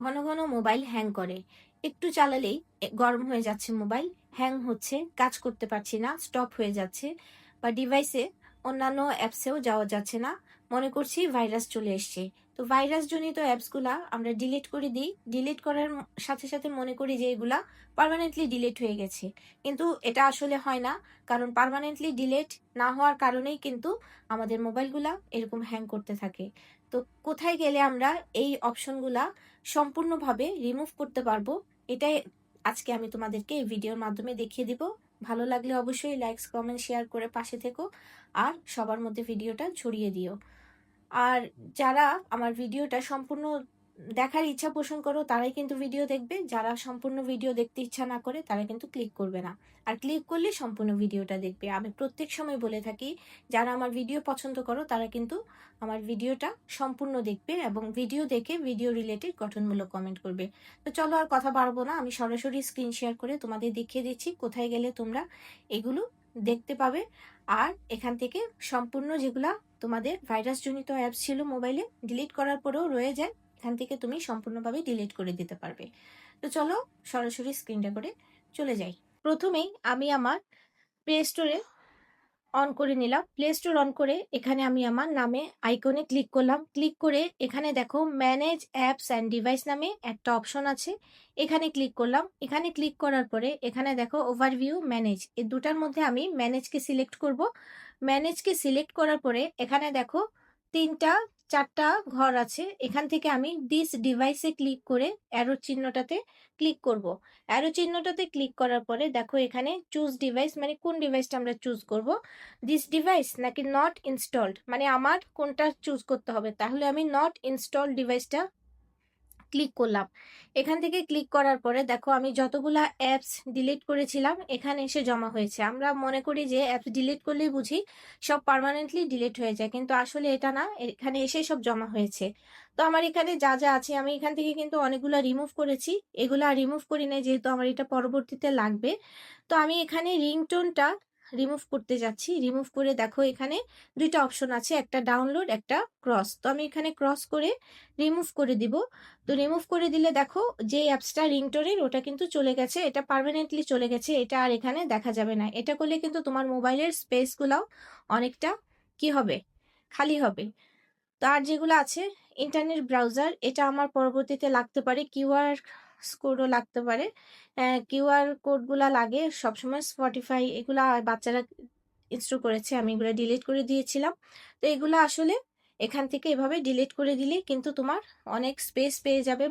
ঘন ঘন mobile hang করে। একটু চালালেই গরম হয়ে যাচ্ছে মোবাইল, হ্যাং হচ্ছে, কাজ করতে পারছি না, স্টপ হয়ে যাচ্ছে, বা ডিভাইসে অন্যান্য অ্যাপসেও যাওয়া যাচ্ছে না। মনে করছি ভাইরাস চলে এসছে। তো ভাইরাস জনিত অ্যাপসগুলা আমরা ডিলিট করে দিই। ডিলিট করার সাথে সাথে মনে করি যে এগুলা পার্মানেন্টলি ডিলিট হয়ে গেছে, কিন্তু এটা আসলে হয় না। কারণ পার্মানেন্টলি ডিলিট না হওয়ার কারণেই কিন্তু আমাদের মোবাইলগুলা এরকম হ্যাং করতে থাকে। তো কোথায় গেলে আমরা এই অপশনগুলা সম্পূর্ণভাবে রিমুভ করতে পারবো, এটাই আজকে আমি তোমাদেরকে এই ভিডিওর মাধ্যমে দেখিয়ে দিব। ভালো লাগলে অবশ্যই লাইকস, কমেন্ট, শেয়ার করে পাশে থেকো, আর সবার মধ্যে ভিডিওটা ছড়িয়ে দিও। আর যারা আমার ভিডিওটা সম্পূর্ণ দেখার ইচ্ছা পোষণ করো তারাই কিন্তু ভিডিও দেখবে, যারা সম্পূর্ণ ভিডিও দেখতে ইচ্ছা না করে তারা কিন্তু ক্লিক করবে না। আর ক্লিক করলে সম্পূর্ণ ভিডিওটা দেখবে। আমি প্রত্যেক সময় বলে থাকি, যারা আমার ভিডিও পছন্দ করো তারা কিন্তু আমার ভিডিওটা সম্পূর্ণ দেখবে এবং ভিডিও দেখে ভিডিও রিলেটেড গঠনমূলক কমেন্ট করবে। তো চলো আর কথা বাড়বো না, আমি সরাসরি স্ক্রিন শেয়ার করে তোমাদের দেখিয়ে দিচ্ছি কোথায় গেলে তোমরা এগুলো দেখতে পাবে। আর এখান থেকে সম্পূর্ণ যেগুলা তোমাদের ভাইরাসজনিত অ্যাপস ছিল মোবাইলে, ডিলিট করার পরেও রয়ে যায়, এখান থেকে তুমি সম্পূর্ণভাবে ডিলিট করে দিতে পারবে। তো চলো সরাসরি স্ক্রিনটা করে চলে যাই। প্রথমেই আমি আমার প্লে স্টোরে অন করে নিলাম। প্লে স্টোর অন করে এখানে আমি আমার নামে আইকনে ক্লিক করলাম। ক্লিক করে এখানে দেখো ম্যানেজ অ্যাপস অ্যান্ড ডিভাইস নামে একটা অপশন আছে, এখানে ক্লিক করলাম। এখানে ক্লিক করার পরে এখানে দেখো ওভারভিউ, ম্যানেজ, এই দুটার মধ্যে আমি ম্যানেজকে সিলেক্ট করব। ম্যানেজকে সিলেক্ট করার পরে এখানে দেখো তিনটা চারটা ঘর আছে, এখান থেকে আমি দিস ডিভাইসে ক্লিক করে অ্যারো চিহ্নটাতে ক্লিক করব। অ্যারো চিহ্নটাতে ক্লিক করার পরে দেখো এখানে চুজ ডিভাইস, মানে কোন ডিভাইসটা আমরা চুজ করব, দিস ডিভাইস নাকি নট ইনস্টলড, মানে আমার কোনটা চুজ করতে হবে। তাহলে আমি নট ইনস্টলড ডিভাইসটা ক্লিক করলাম। এখান থেকে ক্লিক করার পরে দেখো আমি যতগুলা অ্যাপস ডিলিট করেছিলাম এখানে এসে জমা হয়েছে। আমরা মনে করি যে অ্যাপস ডিলিট করলেই বুঝি সব পার্মানেন্টলি ডিলিট হয়ে যায়, কিন্তু আসলে এটা না, এখানে এসে সব জমা হয়েছে। তো আমার এখানে যা যা আছে আমি এখান থেকে কিন্তু অনেকগুলা রিমুভ করেছি, এগুলা রিমুভ করি নাই যেহেতু আমার এটা পরবর্তীতে লাগবে। তো আমি এখানে রিংটোনটা রিমুভ করতে যাচ্ছি। রিমুভ করে দেখো এখানে দুইটা অপশন আছে, একটা ডাউনলোড, একটা ক্রস। তো আমি এখানে ক্রস করে রিমুভ করে দিব। তো রিমুভ করে দিলে দেখো যে অ্যাপসটা রিংটোনের ওটা কিন্তু চলে গেছে, এটা পার্মানেন্টলি চলে গেছে, এটা আর এখানে দেখা যাবে না। এটা করলে কিন্তু তোমার মোবাইলের স্পেসগুলাও অনেকটা কি হবে, খালি হবে। তো আর যেগুলো আছে ইন্টারনেট ব্রাউজার, এটা আমার পরবর্তীতে লাগতে পারে, কিউআর কোডও লাগতে পারে। কিউআর কোডগুলা লাগে সবসময়। স্পটিফাই এগুলা বাচ্চারা ইনস্টল করেছে, আমি এগুলো ডিলিট করে দিয়েছিলাম। তো এগুলো আসলে এখান থেকে এভাবে ডিলিট করে দিলে কিন্তু তোমার অনেক স্পেস পেয়ে যাবে।